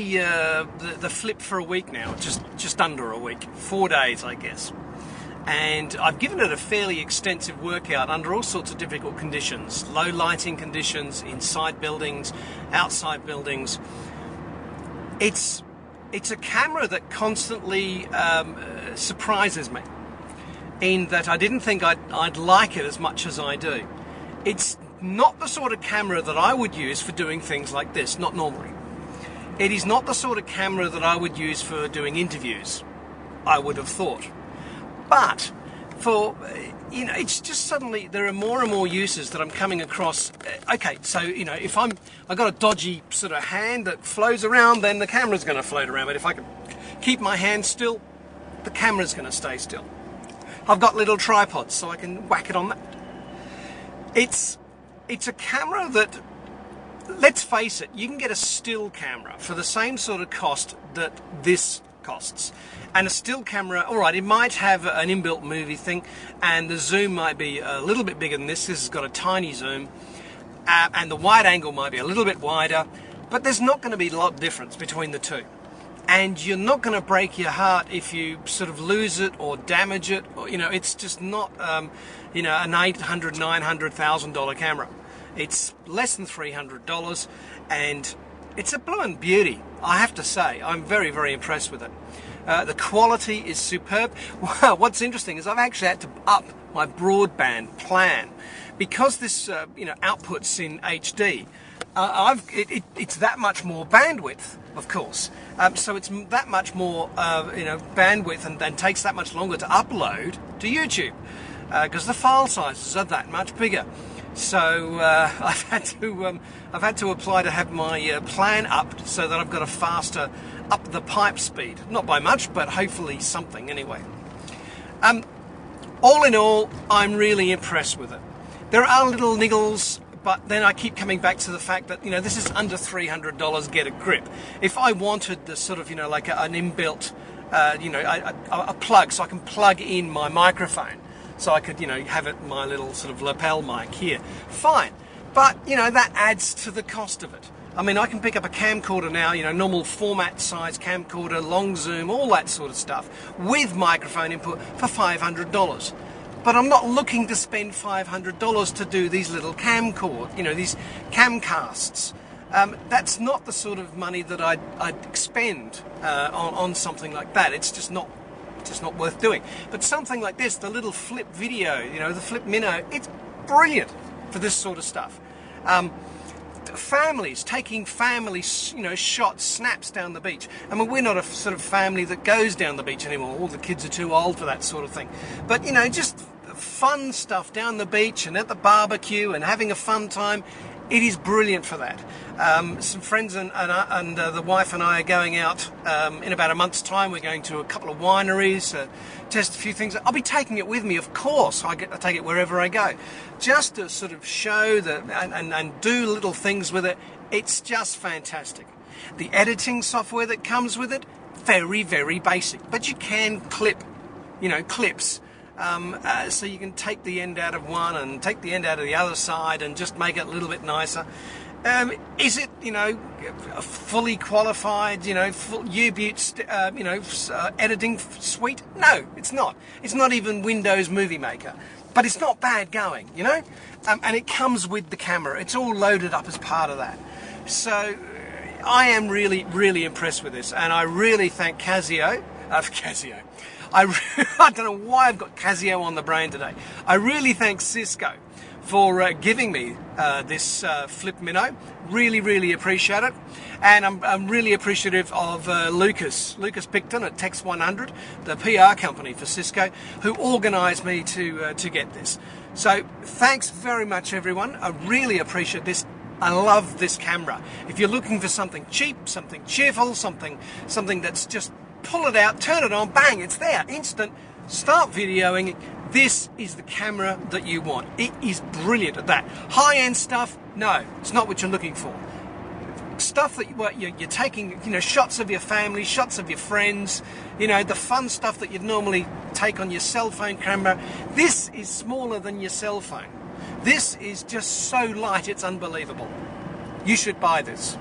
the Flip for a week now, just under a week, 4 days, I guess. And I've given it a fairly extensive workout under all sorts of difficult conditions, low lighting conditions, inside buildings, outside buildings. It's a camera that constantly surprises me, in that I didn't think I'd like it as much as I do. It's not the sort of camera that I would use for doing things like this, not normally. It is not the sort of camera that I would use for doing interviews, I would have thought. But for, it's just suddenly there are more and more uses that I'm coming across. Okay, so, if I've got a dodgy sort of hand that flows around, then the camera's going to float around. But if I can keep my hand still, the camera's going to stay still. I've got little tripods, so I can whack it on that. It's a camera that, let's face it, you can get a still camera for the same sort of cost that this costs. And a still camera, alright, it might have an inbuilt movie thing, and the zoom might be a little bit bigger than this. This has got a tiny zoom, and the wide angle might be a little bit wider, but there's not going to be a lot of difference between the two. And you're not going to break your heart if you sort of lose it or damage it, or, it's just not, an $800,000, $900,000 camera. It's less than $300, and it's a blooming beauty, I have to say. I'm very, very impressed with it. The quality is superb. Well, what's interesting is I've actually had to up my broadband plan because this, outputs in HD. It's that much more bandwidth, of course. So it's that much more, bandwidth, and takes that much longer to upload to YouTube because the file sizes are that much bigger. So I've had to apply to have my plan upped so that I've got a faster up the pipe speed. Not by much, but hopefully something anyway. All in all, I'm really impressed with it. There are little niggles, but then I keep coming back to the fact that this is under $300. Get a grip. If I wanted the sort of like an inbuilt, a plug, so I can plug in my microphone. So I could, have it my little sort of lapel mic here. Fine. But, that adds to the cost of it. I mean, I can pick up a camcorder now, normal format size camcorder, long zoom, all that sort of stuff, with microphone input for $500. But I'm not looking to spend $500 to do these little these camcasts. That's not the sort of money that I'd expend on something like that. It's just not worth doing. But something like this, the little Flip video, the Flip Mino, it's brilliant for this sort of stuff. Families, taking family, shots, snaps down the beach. I mean, we're not a sort of family that goes down the beach anymore. All the kids are too old for that sort of thing. But, just fun stuff down the beach and at the barbecue and having a fun time. It is brilliant for that. Some friends and the wife and I are going out in about a month's time. We're going to a couple of wineries, test a few things. I'll be taking it with me, of course. I take it wherever I go, just to sort of show and do little things with it. It's just fantastic. The editing software that comes with it, very, very basic, but you can clip, clips. So you can take the end out of one and take the end out of the other side and just make it a little bit nicer. Is it, fully qualified, full U-Butte, editing suite? No, it's not. It's not even Windows Movie Maker. But it's not bad going, and it comes with the camera. It's all loaded up as part of that. So I am really, really impressed with this, and I really thank Casio. I don't know why I've got Casio on the brain today. I really thank Cisco for giving me this Flip Mino. Really, really appreciate it. And I'm really appreciative of Lucas Picton at Tex 100, the PR company for Cisco, who organised me to get this. So thanks very much, everyone. I really appreciate this. I love this camera. If you're looking for something cheap, something cheerful, something that's just pull it out, turn it on, bang, it's there, instant, start videoing. This is the camera that you want. It is brilliant at that. High-end stuff, no, it's not what you're looking for. Stuff that you're taking, shots of your family, shots of your friends, the fun stuff that you'd normally take on your cell phone camera. This is smaller than your cell phone. This is just so light, it's unbelievable. You should buy this.